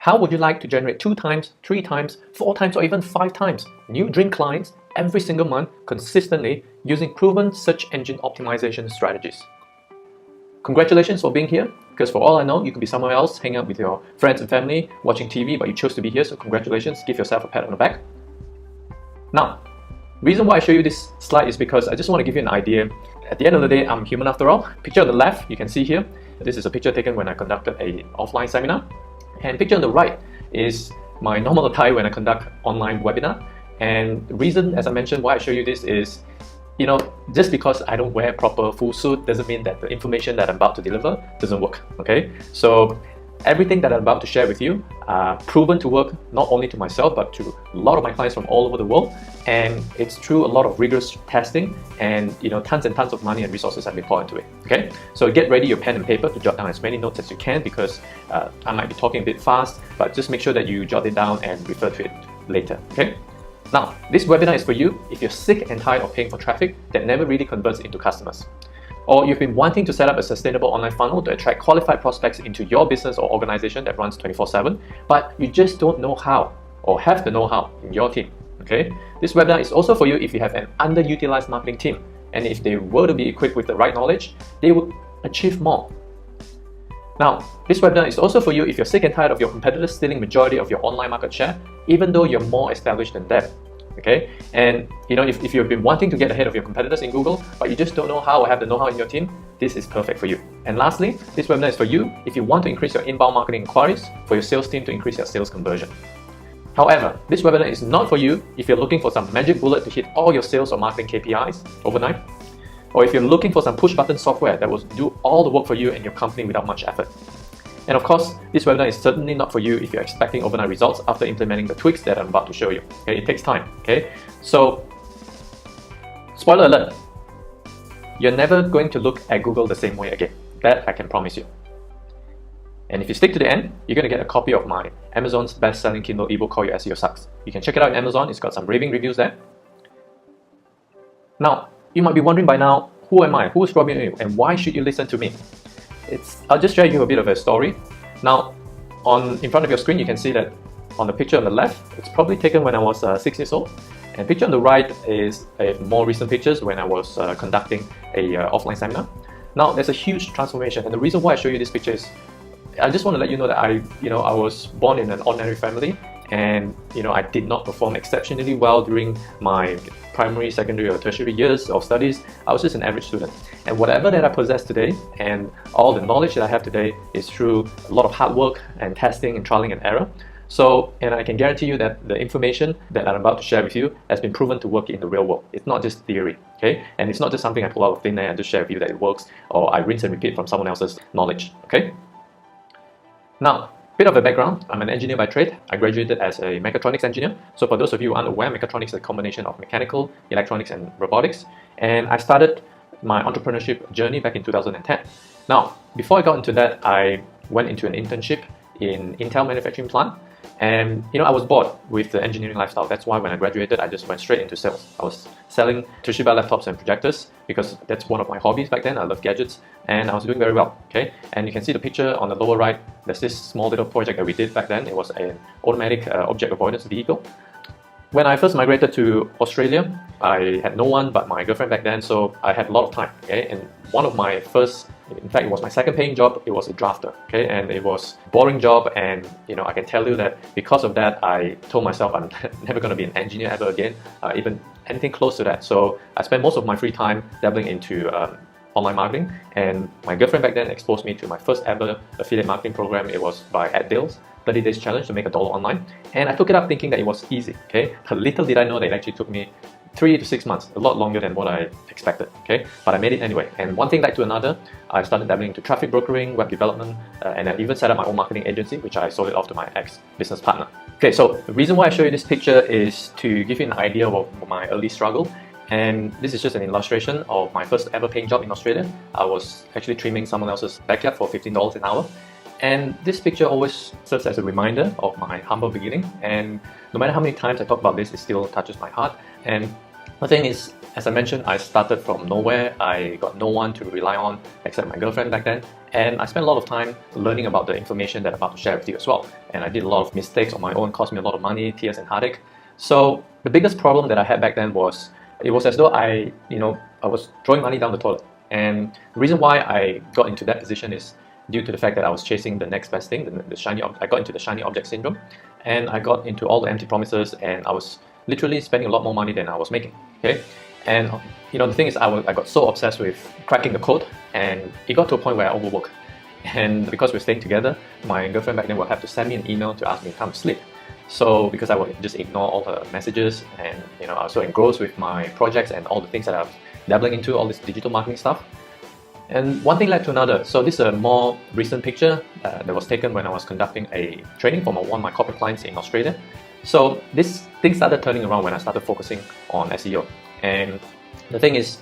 How would you like to generate 2 times, 3 times, 4 times, or even 5 times new dream clients every single month consistently using proven search engine optimization strategies? Congratulations for being here, because for all I know, you could be somewhere else, hanging out with your friends and family, watching TV, but you chose to be here, so congratulations, give yourself a pat on the back. Now, reason why I show you this slide is because I just want to give you an idea. At the end of the day, I'm human after all. Picture on the left, you can see here, this is a picture taken when I conducted an offline seminar. And picture on the right is my normal attire when I conduct online webinar. And the reason, as I mentioned, why I show you this is, just because I don't wear proper full suit doesn't mean that the information that I'm about to deliver doesn't work, okay? So everything that I'm about to share with you are proven to work not only to myself, but to a lot of my clients from all over the world. And it's through a lot of rigorous testing and tons and tons of money and resources have been poured into it, okay? So get ready your pen and paper to jot down as many notes as you can, because I might be talking a bit fast, but just make sure that you jot it down and refer to it later, okay? Now, this webinar is for you if you're sick and tired of paying for traffic that never really converts into customers. Or you've been wanting to set up a sustainable online funnel to attract qualified prospects into your business or organization that runs 24/7, but you just don't know how or have the know-how in your team, okay? This webinar is also for you if you have an underutilized marketing team, and if they were to be equipped with the right knowledge, they would achieve more. Now, this webinar is also for you if you're sick and tired of your competitors stealing majority of your online market share, even though you're more established than them. Okay, and if you've been wanting to get ahead of your competitors in Google, but you just don't know how or have the know-how in your team, this is perfect for you. And lastly, this webinar is for you if you want to increase your inbound marketing inquiries for your sales team to increase your sales conversion. However, this webinar is not for you if you're looking for some magic bullet to hit all your sales or marketing KPIs overnight, or if you're looking for some push-button software that will do all the work for you and your company without much effort. And of course, this webinar is certainly not for you if you're expecting overnight results after implementing the tweaks that I'm about to show you. Okay, it takes time. Okay, so spoiler alert, you're never going to look at Google the same way again. That I can promise you. And if you stick to the end, you're going to get a copy of my Amazon's best-selling Kindle ebook called Your SEO Sucks. You can check it out on Amazon. It's got some raving reviews there. Now, you might be wondering by now, who am I? Who is Robin and why should you listen to me? I'll just share you a bit of a story. Now, in front of your screen, you can see that on the picture on the left, it's probably taken when I was 6 years old. And picture on the right is a more recent pictures when I was conducting a offline seminar. Now, there's a huge transformation, and the reason why I show you this picture is I just want to let you know that I was born in an ordinary family, and I did not perform exceptionally well during my primary, secondary, or tertiary years of studies. I was just an average student, and whatever that I possess today and all the knowledge that I have today is through a lot of hard work and testing and trialing and error. So, and I can guarantee you that the information that I'm about to share with you has been proven to work in the real world. It's not just theory, okay? And it's not just something I pull out of thin air and just share with you that it works, or I rinse and repeat from someone else's knowledge, okay? Now, bit of a background, I'm an engineer by trade. I graduated as a mechatronics engineer. So for those of you who aren't aware, mechatronics is a combination of mechanical, electronics, and robotics. And I started my entrepreneurship journey back in 2010. Now, before I got into that, I went into an internship in Intel manufacturing plant. And I was bored with the engineering lifestyle. That's why when I graduated, I just went straight into sales. I was selling Toshiba laptops and projectors because that's one of my hobbies back then. I love gadgets, and I was doing very well. Okay, and you can see the picture on the lower right. There's this small little project that we did back then. It was an automatic object avoidance vehicle. When I first migrated to Australia, I had no one but my girlfriend back then, so I had a lot of time. Okay, and one of my first, in fact, it was my second paying job. It was a drafter. Okay, and it was a boring job, and I can tell you that because of that, I told myself I'm never going to be an engineer ever again, even anything close to that. So I spent most of my free time dabbling into online marketing, and my girlfriend back then exposed me to my first ever affiliate marketing program. It was by AdDeals, 30 days challenge to make $1 online, and I took it up thinking that it was easy. Okay, but little did I know that it actually took me 3 to 6 months, a lot longer than what I expected. Okay, but I made it anyway. And one thing led to another. I started dabbling into traffic brokering, web development, and I even set up my own marketing agency, which I sold it off to my ex-business partner. Okay, so the reason why I show you this picture is to give you an idea of my early struggle. And this is just an illustration of my first ever paying job in Australia. I was actually trimming someone else's backyard for $15 an hour. And this picture always serves as a reminder of my humble beginning. And no matter how many times I talk about this, it still touches my heart. And the thing is, As I mentioned, I started from nowhere. I got no one to rely on except my girlfriend back then. And I spent a lot of time learning about the information that I'm about to share with you as well. And I did a lot of mistakes on my own, cost me a lot of money, tears and heartache. So the biggest problem that I had back then was, it was as though I was throwing money down the toilet. And the reason why I got into that position is due to the fact that I was chasing the next best thing, I got into the shiny object syndrome, and I got into all the empty promises, and I was literally spending a lot more money than I was making. Okay, and the thing is, I got so obsessed with cracking the code, and it got to a point where I overworked. And because we're staying together, my girlfriend back then would have to send me an email to ask me to come to sleep. So because I would just ignore all her messages, and I was so engrossed with my projects and all the things that I was dabbling into, all this digital marketing stuff. And one thing led to another. So this is a more recent picture that was taken when I was conducting a training for one of my corporate clients in Australia. So this thing started turning around when I started focusing on SEO. And the thing is,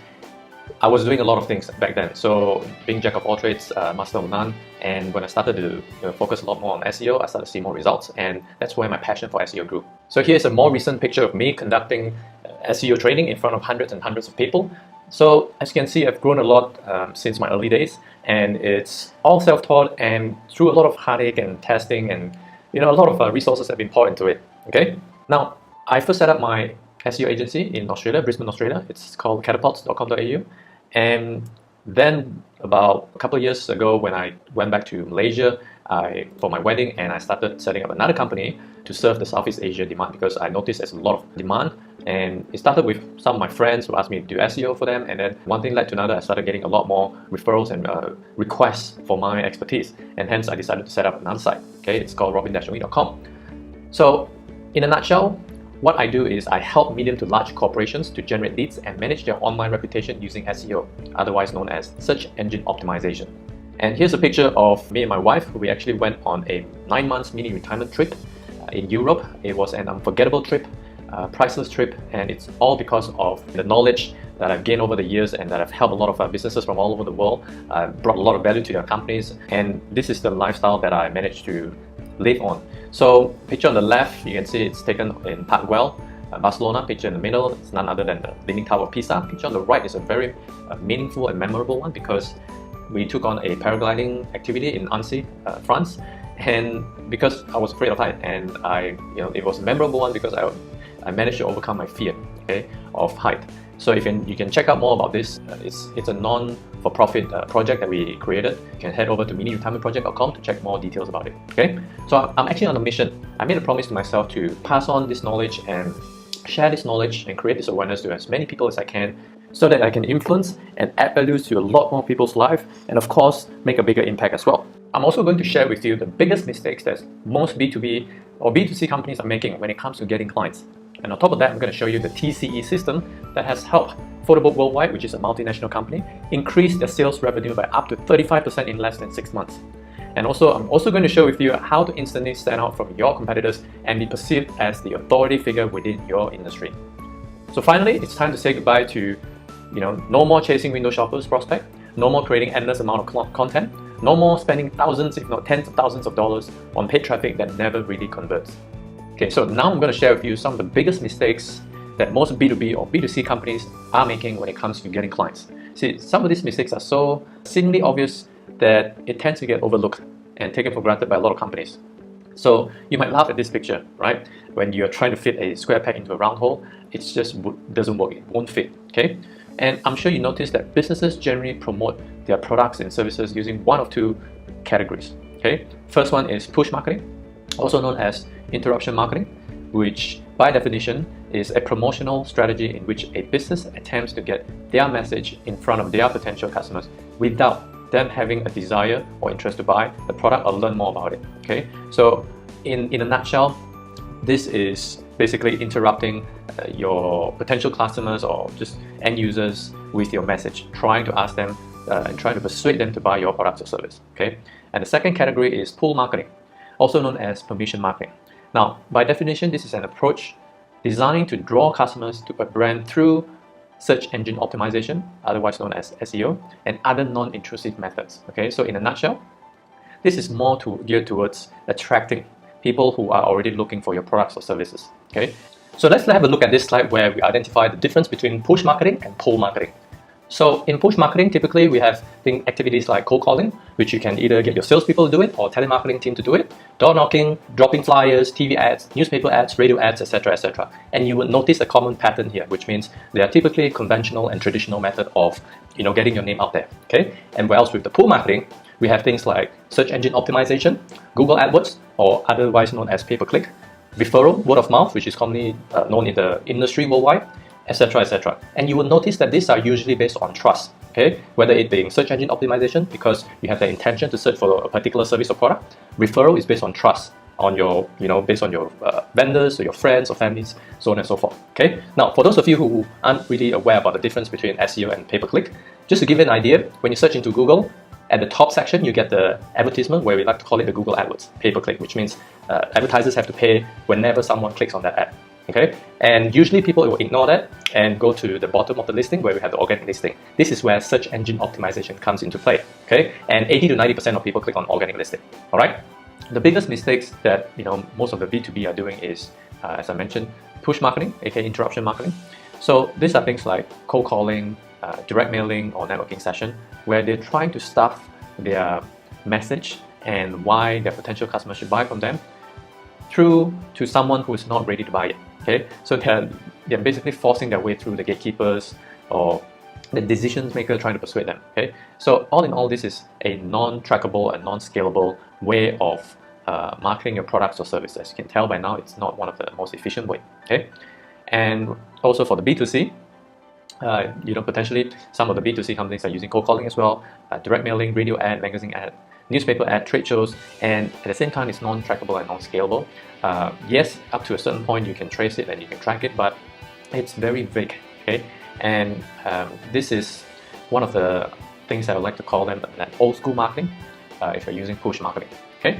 I was doing a lot of things back then. So being jack of all trades, master of none. And when I started to focus a lot more on SEO, I started to see more results. And that's where my passion for SEO grew. So here's a more recent picture of me conducting SEO training in front of hundreds and hundreds of people. So as you can see, I've grown a lot since my early days, and it's all self-taught and through a lot of heartache and testing, and a lot of resources have been poured into it. Okay, now I first set up my SEO agency in Australia, Brisbane, Australia. It's called catapults.com.au, and then about a couple of years ago, when I went back to Malaysia for my wedding, and I started setting up another company to serve the Southeast Asia demand, because I noticed there's a lot of demand. And it started with some of my friends who asked me to do SEO for them, and then one thing led to another. I started getting a lot more referrals and requests for my expertise, and hence I decided to set up another site. Okay, it's called robin-omi.com. So in a nutshell, what I do is I help medium to large corporations to generate leads and manage their online reputation using SEO, otherwise known as search engine optimization. And here's a picture of me and my wife. We actually went on a 9 months mini retirement trip in Europe. It was an unforgettable trip, priceless trip, and it's all because of the knowledge that I've gained over the years, and that I've helped a lot of businesses from all over the world, brought a lot of value to their companies, and this is the lifestyle that I managed to live on. So picture on the left, you can see it's taken in Park Güell, Barcelona. Picture in the middle, it's none other than the Leaning Tower of Pisa. Picture on the right is a very meaningful and memorable one, because we took on a paragliding activity in Annecy, France, and because I was afraid of height, and it was a memorable one because I managed to overcome my fear, okay, of height. So if you can check out more about this, it's a non-for-profit project that we created. You can head over to miniretirementproject.com to check more details about it. Okay, so I'm actually on a mission. I made a promise to myself to pass on this knowledge and share this knowledge and create this awareness to as many people as I can, so that I can influence and add values to a lot more people's life, and of course make a bigger impact as well. I'm also going to share with you the biggest mistakes that most B2B or B2C companies are making when it comes to getting clients. And on top of that, I'm going to show you the TCE system that has helped Photobook Worldwide, which is a multinational company, increase their sales revenue by up to 35% in less than 6 months. And also, I'm also going to share with you how to instantly stand out from your competitors and be perceived as the authority figure within your industry. So finally, it's time to say goodbye to, no more chasing window shoppers prospect, no more creating endless amount of content, no more spending thousands, if not tens of thousands of dollars on paid traffic that never really converts. Okay, so now I'm going to share with you some of the biggest mistakes that most B2B or B2C companies are making when it comes to getting clients. See, some of these mistakes are so seemingly obvious that it tends to get overlooked and taken for granted by a lot of companies. So you might laugh at this picture, right? When you're trying to fit a square peg into a round hole, it just doesn't work, it won't fit, okay? And I'm sure you notice that businesses generally promote their products and services using one of two categories, okay? First one is push marketing, also known as interruption marketing, which by definition is a promotional strategy in which a business attempts to get their message in front of their potential customers without them having a desire or interest to buy the product or learn more about it. Okay, so in a nutshell, this is basically interrupting your potential customers or just end users with your message, trying to ask them and trying to persuade them to buy your products or service. Okay, and the second category is pull marketing, also known as permission marketing. Now, by definition, this is an approach designed to draw customers to a brand through search engine optimization, otherwise known as SEO, and other non-intrusive methods. Okay, so in a nutshell, this is more geared towards attracting people who are already looking for your products or services. Okay, So let's have a look at this slide where we identify the difference between push marketing and pull marketing. So in push marketing, typically we have activities like cold calling, which you can either get your salespeople to do it or telemarketing team to do it, door knocking, dropping flyers, TV ads, newspaper ads, radio ads, etc., etc. And you will notice a common pattern here, which means they are typically conventional and traditional method of getting your name out there. Okay, and whereas with the pull marketing, we have things like search engine optimization, Google AdWords, or otherwise known as pay-per-click, referral, word of mouth, which is commonly known in the industry worldwide, etc., etc. And you will notice that these are usually based on trust, okay? Whether it being search engine optimization, because you have the intention to search for a particular service or product. Referral is based on trust, on your, based on your vendors or your friends or families, so on and so forth, okay? Now, for those of you who aren't really aware about the difference between SEO and pay-per-click, just to give you an idea, when you search into Google, at the top section, you get the advertisement, where we like to call it the Google AdWords, pay-per-click, which means advertisers have to pay whenever someone clicks on that ad. Okay, and usually people will ignore that and go to the bottom of the listing where we have the organic listing. This is where search engine optimization comes into play. Okay, and 80 to 90% of people click on organic listing. All right, the biggest mistakes that most of the B2B are doing is, as I mentioned, push marketing, aka interruption marketing. So these are things like cold calling, direct mailing, or networking session, where they're trying to stuff their message and why their potential customers should buy from them through to someone who is not ready to buy it. Okay, so they're basically forcing their way through the gatekeepers or the decision maker trying to persuade them. Okay, so all in all, this is a non-trackable and non-scalable way of marketing your products or services. As you can tell by now, it's not one of the most efficient way. Okay, and also for the B2C, potentially some of the B2C companies are using cold calling as well, direct mailing, radio ad, magazine ad, newspaper ad, trade shows, and at the same time it's non-trackable and non-scalable. Yes, up to a certain point you can trace it and you can track it, but it's very vague. Okay, and this is one of the things I would like to call them that old school marketing if you're using push marketing. Okay,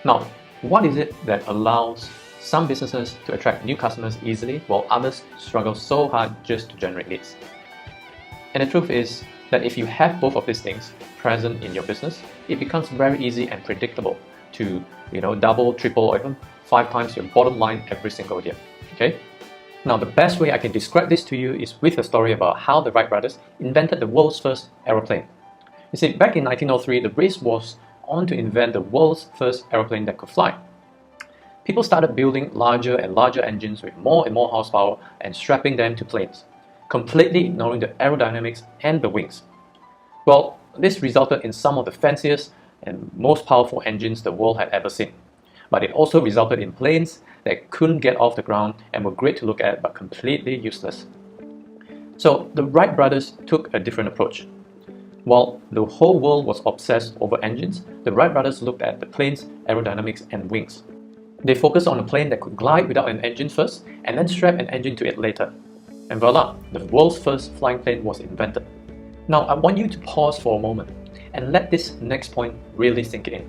now what is it that allows some businesses to attract new customers easily while others struggle so hard just to generate leads? And the truth is that if you have both of these things present in your business, it becomes very easy and predictable to double, triple, or even 5 times your bottom line every single year. Okay? Now the best way I can describe this to you is with a story about how the Wright brothers invented the world's first aeroplane. You see, back in 1903, the race was on to invent the world's first aeroplane that could fly. People started building larger and larger engines with more and more horsepower and strapping them to planes, completely ignoring the aerodynamics and the wings. Well, this resulted in some of the fanciest and most powerful engines the world had ever seen. But it also resulted in planes that couldn't get off the ground and were great to look at but completely useless. So the Wright brothers took a different approach. While the whole world was obsessed over engines, the Wright brothers looked at the plane's aerodynamics and wings. They focused on a plane that could glide without an engine first and then strap an engine to it later. And voila, the world's first flying plane was invented. Now I want you to pause for a moment and let this next point really sink in.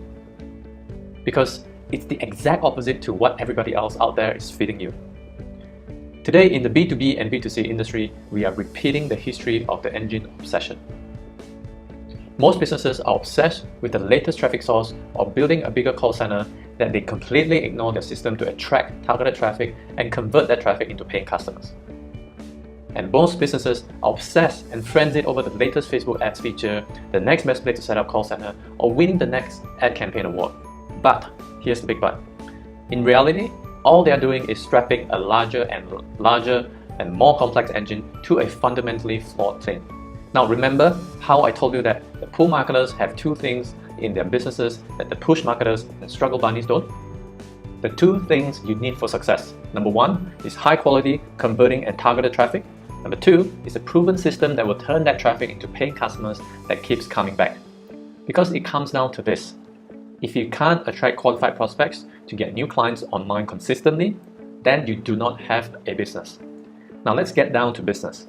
Because it's the exact opposite to what everybody else out there is feeding you. Today in the B2B and B2C industry, we are repeating the history of the engine obsession. Most businesses are obsessed with the latest traffic source or building a bigger call center that they completely ignore their system to attract targeted traffic and convert that traffic into paying customers. And most businesses are obsessed and frenzied over the latest Facebook ads feature, the next best place to set up call center, or winning the next ad campaign award. But here's the big but. In reality, all they are doing is strapping a larger and more complex engine to a fundamentally flawed plane. Now remember how I told you that the pull marketers have 2 things in their businesses that the push marketers and struggle bunnies don't? The 2 things you need for success. Number 1 is high quality, converting and targeted traffic. Number 2 is a proven system that will turn that traffic into paying customers that keeps coming back. Because it comes down to this. If you can't attract qualified prospects to get new clients online consistently, then you do not have a business. Now let's get down to business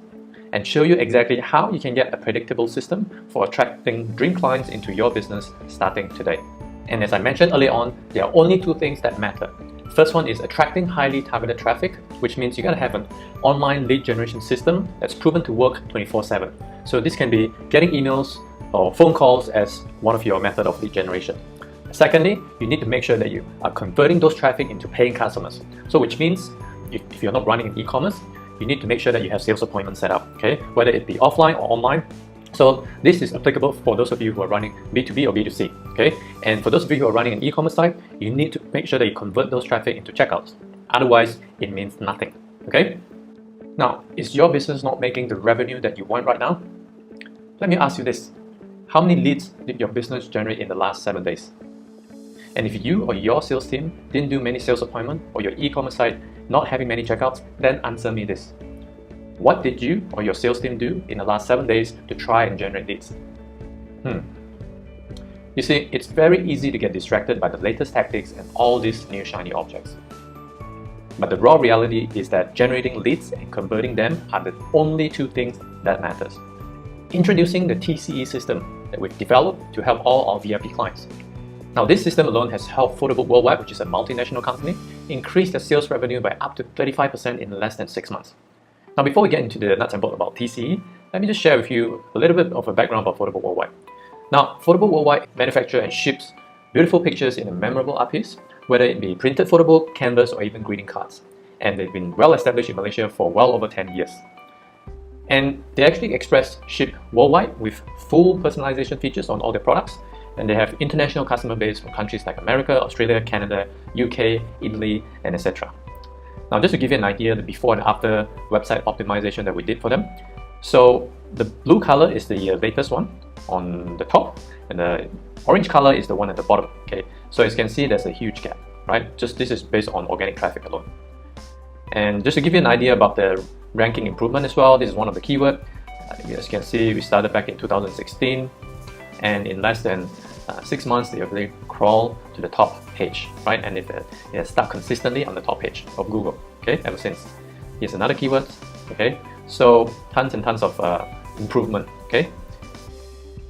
and show you exactly how you can get a predictable system for attracting dream clients into your business starting today. And as I mentioned earlier on, there are only 2 things that matter. First one is attracting highly targeted traffic, which means you gotta have an online lead generation system that's proven to work 24/7. So this can be getting emails or phone calls as one of your method of lead generation. Secondly, you need to make sure that you are converting those traffic into paying customers. So which means if you're not running an e-commerce, you need to make sure that you have sales appointments set up, okay? Whether it be offline or online. So this is applicable for those of you who are running B2B or B2C, okay? And for those of you who are running an e-commerce site, you need to make sure that you convert those traffic into checkouts. Otherwise, it means nothing, okay? Now, is your business not making the revenue that you want right now? Let me ask you this. How many leads did your business generate in the last 7 days? And if you or your sales team didn't do many sales appointments, or your e-commerce site not having many checkouts, then answer me this. What did you or your sales team do in the last 7 days to try and generate leads? You see, it's very easy to get distracted by the latest tactics and all these new shiny objects. But the raw reality is that generating leads and converting them are the only two things that matters. Introducing the TCE system that we've developed to help all our VIP clients. Now, this system alone has helped Photobook Worldwide, which is a multinational company, increase their sales revenue by up to 35% in less than 6 months. Now, before we get into the nuts and bolts about TCE, let me just share with you a little bit of a background about Photobook Worldwide. Now, Photobook Worldwide manufactures and ships beautiful pictures in a memorable art piece, whether it be printed photo book, canvas, or even greeting cards. And they've been well established in Malaysia for well over 10 years. And they actually express ship worldwide with full personalization features on all their products. And they have international customer base from countries like America, Australia, Canada, UK, Italy, and etc. Now, just to give you an idea, the before and after website optimization that we did for them. So the blue color is the latest one on the top, and the orange color is the one at the bottom. Okay, so as you can see, there's a huge gap, right? Just this is based on organic traffic alone. And just to give you an idea about the ranking improvement as well, this is one of the keywords. As you can see, we started back in 2016, and in less than 6 months, they really crawl to the top page, right? And it has stuck consistently on the top page of Google, okay, ever since. Here's another keyword, okay? So tons and tons of improvement, okay?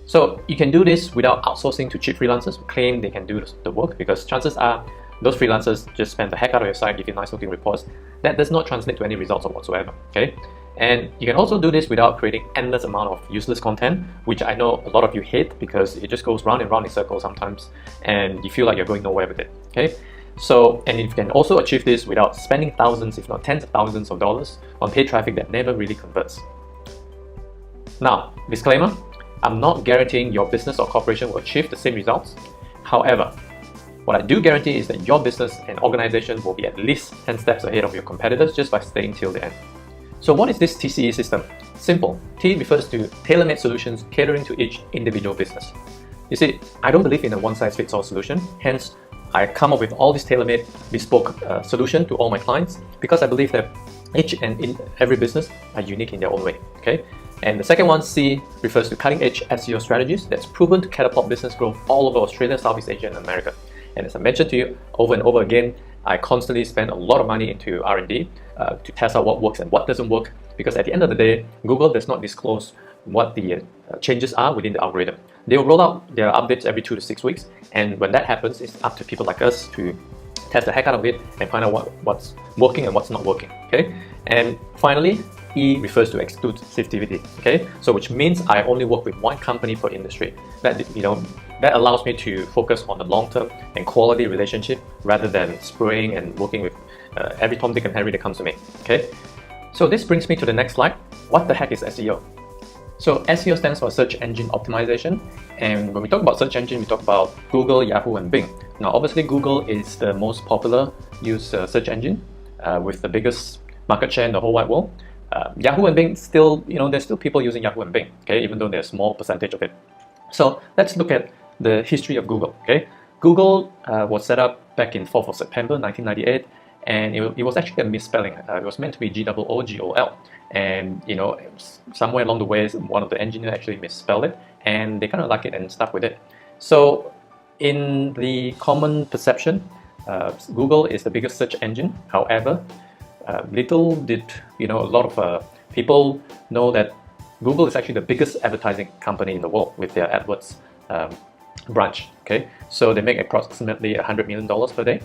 So you can do this without outsourcing to cheap freelancers who claim they can do the work, because chances are those freelancers just spend the heck out of your site, give you nice looking reports. That does not translate to any results whatsoever, okay? And you can also do this without creating endless amount of useless content, which I know a lot of you hate because it just goes round and round in circles sometimes, and you feel like you're going nowhere with it, okay? So, and you can also achieve this without spending thousands, if not tens of thousands of dollars on paid traffic that never really converts. Now, disclaimer, I'm not guaranteeing your business or corporation will achieve the same results. However, what I do guarantee is that your business and organization will be at least 10 steps ahead of your competitors just by staying till the end. So what is this TCE system? Simple. T refers to tailor-made solutions catering to each individual business. You see, I don't believe in a one-size-fits-all solution. Hence, I come up with all this tailor-made, bespoke solution to all my clients, because I believe that each and every business are unique in their own way. Okay. And the second one, C, refers to cutting-edge SEO strategies that's proven to catapult business growth all over Australia, Southeast Asia, and America. And as I mentioned to you over and over again, I constantly spend a lot of money into R&D to test out what works and what doesn't work, because at the end of the day, Google does not disclose what the changes are within the algorithm. They will roll out their updates every 2 to 6 weeks, and when that happens, it's up to people like us to test the heck out of it and find out what's working and what's not working. Okay. And finally, E refers to exclusivity. Okay, so which means I only work with one company per industry. That allows me to focus on the long-term and quality relationship rather than spraying and working with every Tom, Dick, and Harry that comes to me. Okay, so this brings me to the next slide. What the heck is SEO? So SEO stands for Search Engine Optimization, and when we talk about search engine, we talk about Google, Yahoo, and Bing. Now, obviously, Google is the most popular used search engine with the biggest market share in the whole wide world. Yahoo and Bing still, there's still people using Yahoo and Bing, okay, even though there's a small percentage of it. So let's look at the history of Google, okay. Google was set up back in 4th of September 1998, and it was actually a misspelling. It was meant to be G-O-O-G-O-L, and somewhere along the way, one of the engineers actually misspelled it, and they kind of like it and stuck with it. So in the common perception, Google is the biggest search engine. However, little did a lot of people know that Google is actually the biggest advertising company in the world with their AdWords branch. Okay, so they make approximately $100 million per day.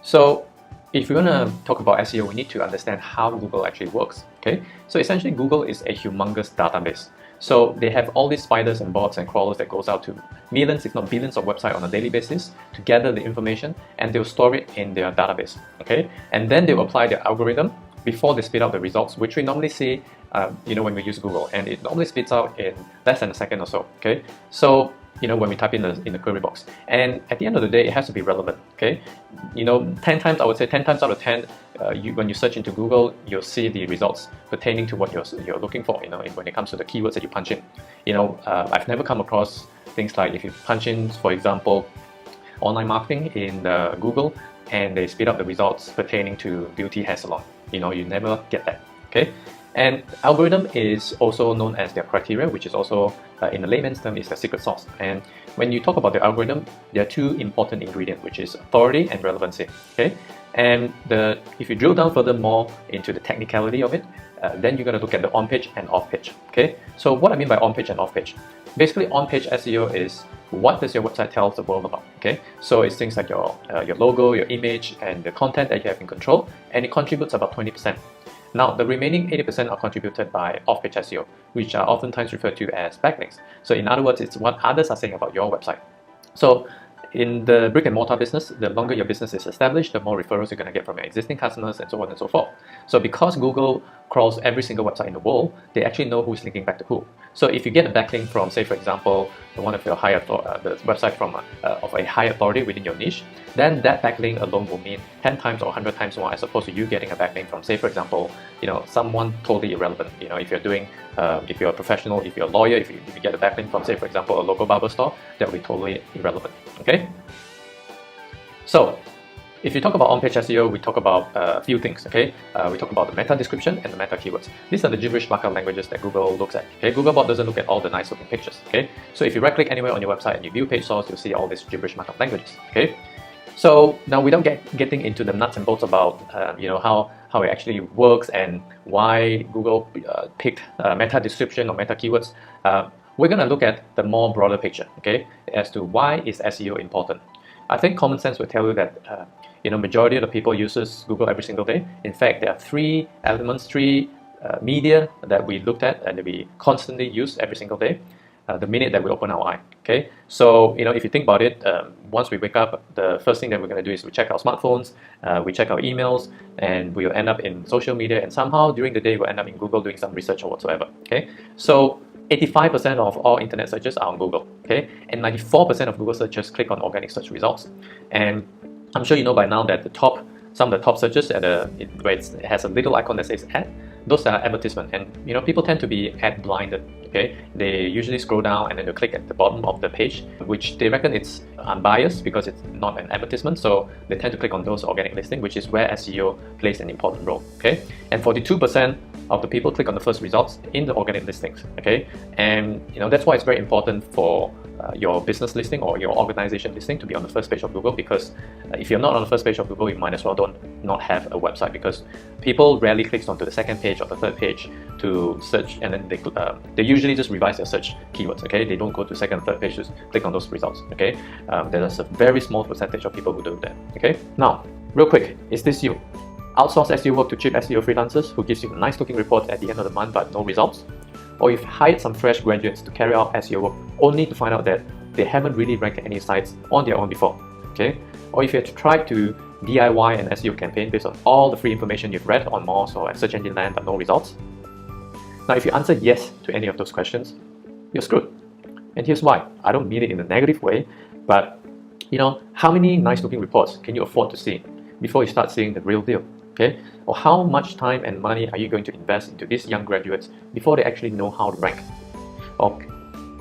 So if we're gonna talk about SEO, we need to understand how Google actually works. Okay, so essentially Google is a humongous database. So they have all these spiders and bots and crawlers that goes out to millions, if not billions of websites on a daily basis to gather the information, and they'll store it in their database, okay? And then they'll apply their algorithm before they spit out the results, which we normally see, when we use Google, and it normally spits out in less than a second or so, okay? So, when we type in the query box. And at the end of the day, it has to be relevant, okay? 10 times, I would say 10 times out of 10, when you search into Google, you'll see the results pertaining to what you're looking for, when it comes to the keywords that you punch in. I've never come across things like if you punch in, for example, online marketing in Google, and they spit out the results pertaining to beauty hair salon. You never get that, okay? And algorithm is also known as their criteria, which is also, in the layman's term, is the secret sauce. And when you talk about the algorithm, there are two important ingredients, which is authority and relevancy, okay? And if you drill down further more into the technicality of it, then you're going to look at the on-page and off-page, okay? So what I mean by on-page and off-page, basically on-page SEO is what does your website tell the world about, okay? So it's things like your logo, your image, and the content that you have in control, and it contributes about 20%. Now, the remaining 80% are contributed by off-page SEO, which are oftentimes referred to as backlinks. So in other words, it's what others are saying about your website. So in the brick and mortar business, the longer your business is established, the more referrals you're going to get from your existing customers and so on and so forth. So because Google crawls every single website in the world, they actually know who's linking back to who. So if you get a backlink from, say for example, one of your the website from of a high authority within your niche, then that backlink alone will mean 10 times or 100 times more as opposed to you getting a backlink from, say for example, someone totally irrelevant. If you're doing, if you're a professional, if you're a lawyer, if you get a backlink from, say for example, a local barber store, that will be totally irrelevant. Okay. So if you talk about on-page SEO, we talk about a few things, okay? We talk about the meta description and the meta keywords. These are the gibberish markup languages that Google looks at, okay? Googlebot doesn't look at all the nice looking pictures, okay? So if you right click anywhere on your website and you view page source, you'll see all these gibberish markup languages, okay? So now without getting into the nuts and bolts about how it actually works and why Google picked meta description or meta keywords, we're going to look at the more broader picture, okay? As to why is SEO important. I think common sense will tell you that majority of the people uses Google every single day. In fact, there are three elements, media that we looked at and that we constantly use every single day, the minute that we open our eye. Okay, so if you think about it, once we wake up, the first thing that we're going to do is we check our smartphones, we check our emails, and we'll end up in social media, and somehow during the day we'll end up in Google doing some research or whatsoever. Okay, so 85% of all internet searches are on Google, okay, and 94% of Google searches click on organic search results. And I'm sure you know by now that some of the top searches where it has a little icon that says ad, those are advertisement, and people tend to be ad blinded. Okay, they usually scroll down and then they'll click at the bottom of the page, which they reckon it's unbiased because it's not an advertisement, so they tend to click on those organic listings, which is where SEO plays an important role. Okay, and 42% of the people click on the first results in the organic listings. Okay, and that's why it's very important for your business listing or your organization listing to be on the first page of Google, because if you're not on the first page of Google, you might as well not have a website, because people rarely click onto the second page or the third page to search, and then they usually just revise their search keywords. Okay, they don't go to second, third page to click on those results. Okay, there's a very small percentage of people who do that. Okay, now real quick, is this you? Outsource SEO work to cheap SEO freelancers who gives you a nice looking report at the end of the month but no results? Or you've hired some fresh graduates to carry out SEO work only to find out that they haven't really ranked any sites on their own before, okay? Or if you have tried to DIY an SEO campaign based on all the free information you've read on Moz or at Search Engine Land but no results? Now, if you answer yes to any of those questions, you're screwed. And here's why. I don't mean it in a negative way, but how many nice looking reports can you afford to see before you start seeing the real deal? Okay, or how much time and money are you going to invest into these young graduates before they actually know how to rank? Or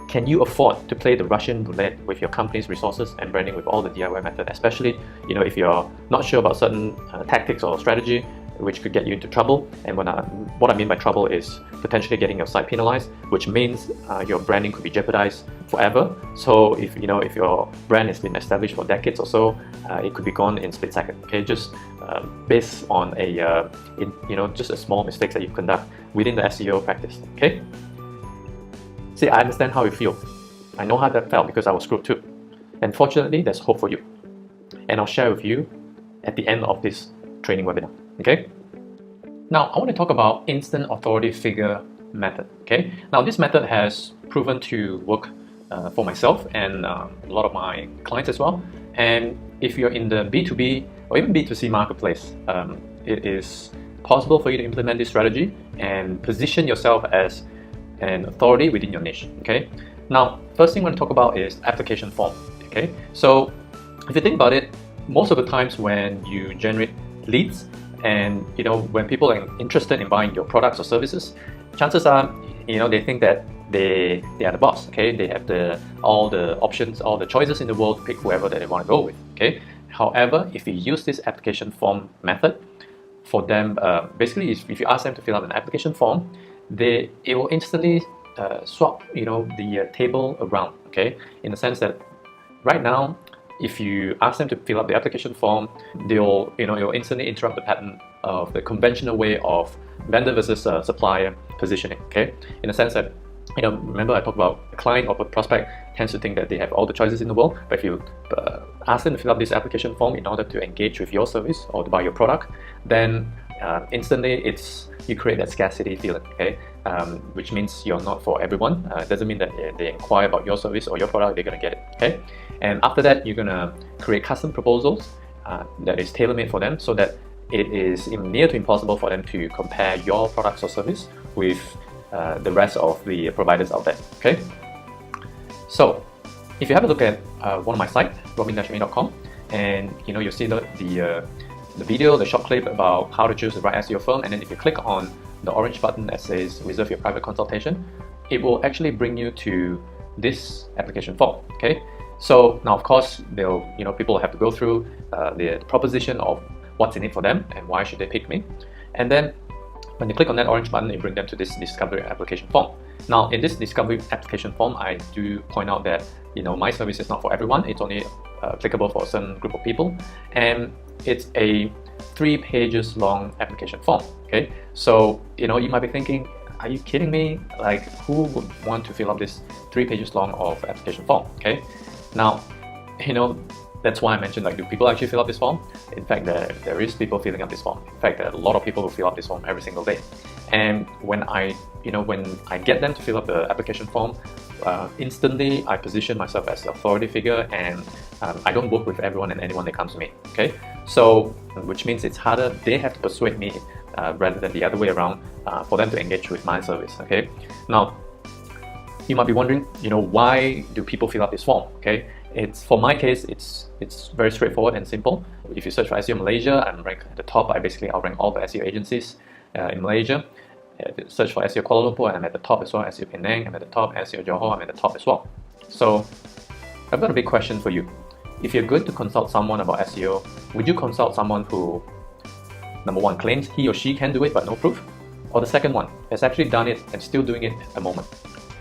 can you afford to play the Russian roulette with your company's resources and branding with all the DIY method, especially if you're not sure about certain tactics or strategy, which could get you into trouble? And what I mean by trouble is potentially getting your site penalized, which means your branding could be jeopardized forever. So if your brand has been established for decades or so, it could be gone in split second. Okay, just based on just a small mistakes that you conduct within the SEO practice. Okay. See, I understand how you feel. I know how that felt because I was screwed too. And fortunately, there's hope for you. And I'll share with you at the end of this training webinar. Okay? Now, I want to talk about instant authority figure method. Okay, now this method has proven to work for myself and a lot of my clients as well. And if you're in the B2B or even B2C marketplace, it is possible for you to implement this strategy and position yourself as an authority within your niche. Okay, now first thing I want to talk about is application form. Okay, so if you think about it, most of the times when you generate leads and when people are interested in buying your products or services, chances are they think that they are the boss. Okay, they have all the options, all the choices in the world to pick whoever that they want to go with. Okay, however, if you use this application form method for them, basically if you ask them to fill out an application form, it will instantly swap the table around. Okay, in the sense that right now, if you ask them to fill out the application form, it'll instantly interrupt the pattern of the conventional way of vendor versus supplier positioning. Okay, in the sense that remember I talked about a client or a prospect tends to think that they have all the choices in the world, but if you ask them to fill out this application form in order to engage with your service or to buy your product, then instantly you create that scarcity feeling. Okay, which means you're not for everyone. It doesn't mean that they inquire about your service or your product, they're going to get it. Okay, and after that, you're going to create custom proposals that is tailor-made for them, so that it is near to impossible for them to compare your products or service with the rest of the providers out there. Okay, so if you have a look at one of my sites, robin-me.com, and you'll see the video, the short clip about how to choose the right SEO firm, and then if you click on the orange button that says reserve your private consultation, it will actually bring you to this application form. Okay, so now of course people have to go through the proposition of what's in it for them and why should they pick me, and then when you click on that orange button, it brings them to this discovery application form. Now in this discovery application form, I do point out that my service is not for everyone. It's only applicable for a certain group of people, and it's a 3 pages long application form. Okay, so you might be thinking, are you kidding me? Like, who would want to fill up this 3 pages long of application form? Okay, now that's why I mentioned, like, do people actually fill up this form? In fact, there is people filling up this form. In fact, there are a lot of people who fill up this form every single day. And when I get them to fill up the application form, instantly I position myself as the authority figure, and I don't work with everyone and anyone that comes to me. Okay, so which means it's harder. They have to persuade me rather than the other way around for them to engage with my service. Okay, now you might be wondering, why do people fill up this form? Okay, for my case, it's very straightforward and simple. If you search for SEO Malaysia, I'm ranked at the top. I'll rank all the SEO agencies in Malaysia. If you search for SEO Kuala Lumpur, I'm at the top as well. SEO Penang, I'm at the top. SEO Johor, I'm at the top as well. So I've got a big question for you. If you're going to consult someone about SEO, would you consult someone who, number one, claims he or she can do it but no proof? Or the second one, has actually done it and still doing it at the moment?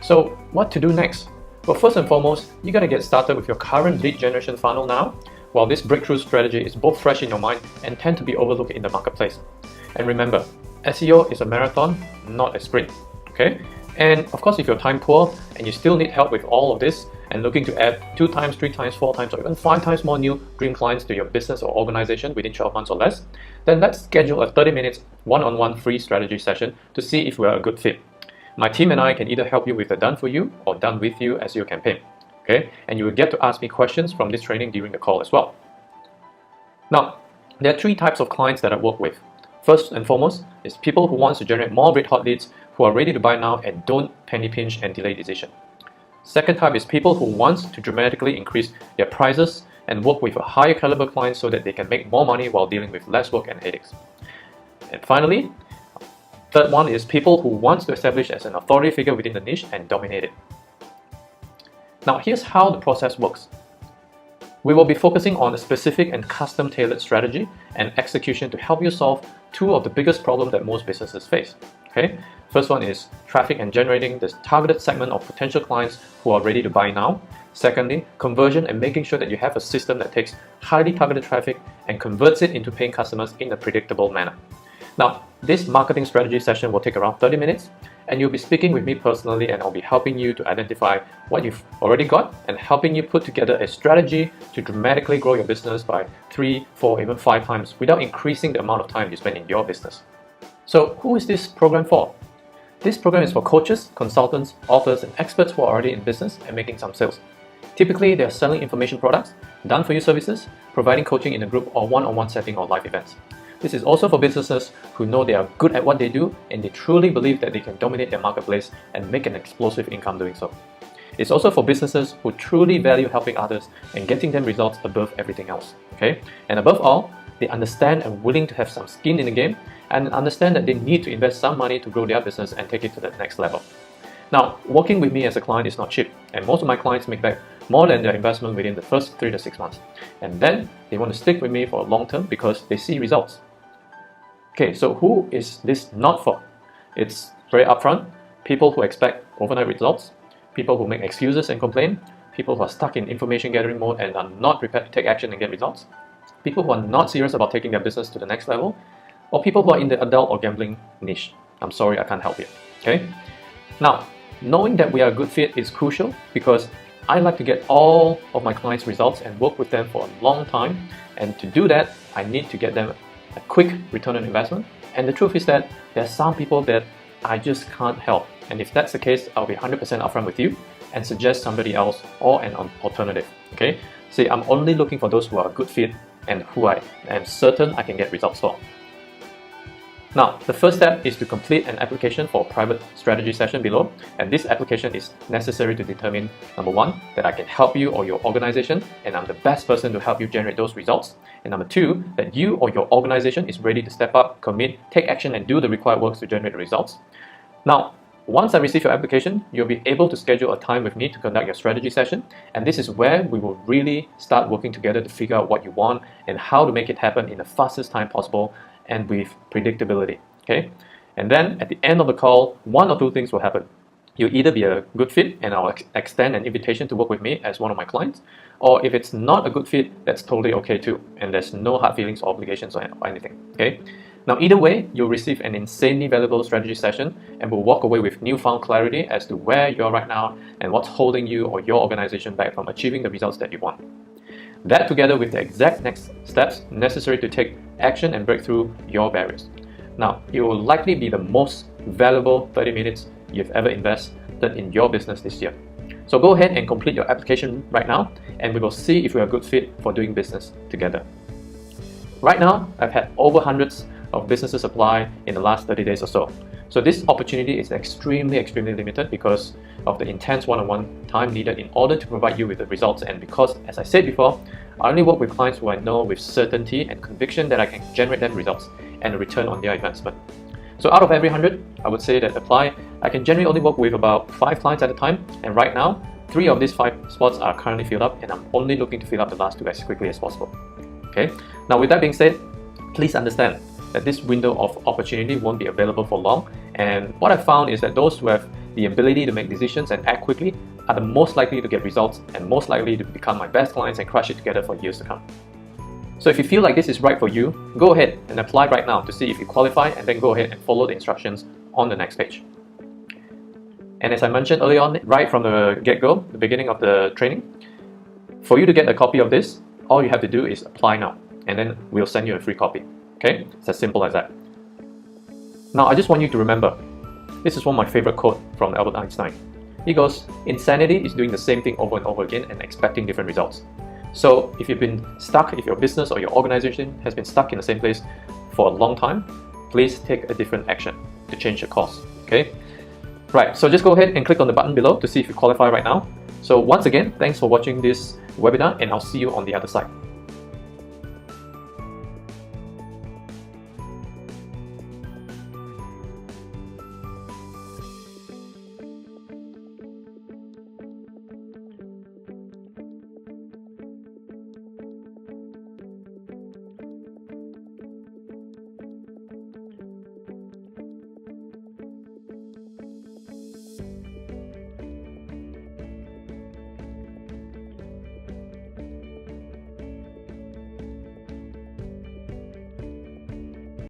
So what to do next? Well, first and foremost, you got to get started with your current lead generation funnel now, while this breakthrough strategy is both fresh in your mind and tend to be overlooked in the marketplace. And remember, SEO is a marathon, not a sprint. Okay? And of course, if you're time poor and you still need help with all of this and looking to add 2 times, 3 times, 4 times, or even 5 times more new dream clients to your business or organization within 12 months or less, then let's schedule a 30 minutes one-on-one free strategy session to see if we're a good fit. My team and I can either help you with the done for you or done with you SEO campaign. Okay? And you will get to ask me questions from this training during the call as well. Now, there are 3 types of clients that I work with. First and foremost is people who want to generate more red hot leads, who are ready to buy now and don't penny pinch and delay decision. Second type is people who want to dramatically increase their prices and work with a higher caliber client so that they can make more money while dealing with less work and headaches. And finally, third one is people who want to establish as an authority figure within the niche and dominate it. Now here's how the process works. We will be focusing on a specific and custom tailored strategy and execution to help you solve 2 of the biggest problems that most businesses face. Okay? First one is traffic and generating this targeted segment of potential clients who are ready to buy now. Secondly, conversion and making sure that you have a system that takes highly targeted traffic and converts it into paying customers in a predictable manner. Now, this marketing strategy session will take around 30 minutes, and you'll be speaking with me personally, and I'll be helping you to identify what you've already got and helping you put together a strategy to dramatically grow your business by 3, 4, even 5 times without increasing the amount of time you spend in your business. So who is this program for? This program is for coaches, consultants, authors, and experts who are already in business and making some sales. Typically, they are selling information products, done-for-you services, providing coaching in a group or one-on-one setting or live events. This is also for businesses who know they are good at what they do and they truly believe that they can dominate their marketplace and make an explosive income doing so. It's also for businesses who truly value helping others and getting them results above everything else. Okay? And above all, they understand and willing to have some skin in the game and understand that they need to invest some money to grow their business and take it to the next level. Now, working with me as a client is not cheap, and most of my clients make back more than their investment within the first 3 to 6 months. And then they want to stick with me for a long term because they see results. Okay, so who is this not for? It's very upfront. People who expect overnight results, people who make excuses and complain, people who are stuck in information gathering mode and are not prepared to take action and get results, people who are not serious about taking their business to the next level, or people who are in the adult or gambling niche. I'm sorry, I can't help you. Okay? Now, knowing that we are a good fit is crucial because I like to get all of my clients' results and work with them for a long time. And to do that, I need to get them a quick return on investment. And the truth is that there are some people that I just can't help. And if that's the case, I'll be 100% upfront with you and suggest somebody else or an alternative. Okay? See, I'm only looking for those who are a good fit and who I am certain I can get results for. Now, the first step is to complete an application for a private strategy session below, and this application is necessary to determine, number one, that I can help you or your organization and I'm the best person to help you generate those results, and number two, that you or your organization is ready to step up, commit, take action and do the required work to generate the results. Now, once I receive your application, you'll be able to schedule a time with me to conduct your strategy session, and this is where we will really start working together to figure out what you want and how to make it happen in the fastest time possible and with predictability. Okay? And then at the end of the call, one or two things will happen. You'll either be a good fit and I'll extend an invitation to work with me as one of my clients, or if it's not a good fit, that's totally okay too, and there's no hard feelings or obligations or anything. Okay? Now, either way, you'll receive an insanely valuable strategy session and will walk away with newfound clarity as to where you are right now and what's holding you or your organization back from achieving the results that you want. That, together with the exact next steps necessary to take action and break through your barriers. Now, it will likely be the most valuable 30 minutes you've ever invested in your business this year. So go ahead and complete your application right now, and we will see if we are a good fit for doing business together. Right now, I've had over hundreds of businesses apply in the last 30 days or so. So this opportunity is extremely limited because of the intense one-on-one time needed in order to provide you with the results, and because, as I said before, I only work with clients who I know with certainty and conviction that I can generate them results and a return on their investment. So out of every 100, I would say that apply, I can generally only work with about 5 clients at a time, and right now, 3 of these 5 spots are currently filled up, and I'm only looking to fill up the last 2 as quickly as possible. Okay? Now, with that being said, please understand that this window of opportunity won't be available for long, and what I've found is that those who have the ability to make decisions and act quickly are the most likely to get results and most likely to become my best clients and crush it together for years to come. So if you feel like this is right for you, go ahead and apply right now to see if you qualify, and then go ahead and follow the instructions on the next page. And as I mentioned earlier on, right from the get-go, the beginning of the training, for you to get a copy of this, all you have to do is apply now, and then we'll send you a free copy. Okay? It's as simple as that. Now, I just want you to remember, this is one of my favorite quotes from Albert Einstein. He goes, "Insanity is doing the same thing over and over again and expecting different results." So if you've been stuck, if your business or your organization has been stuck in the same place for a long time, please take a different action to change your course. Okay? Right, so just go ahead and click on the button below to see if you qualify right now. So once again, thanks for watching this webinar, and I'll see you on the other side.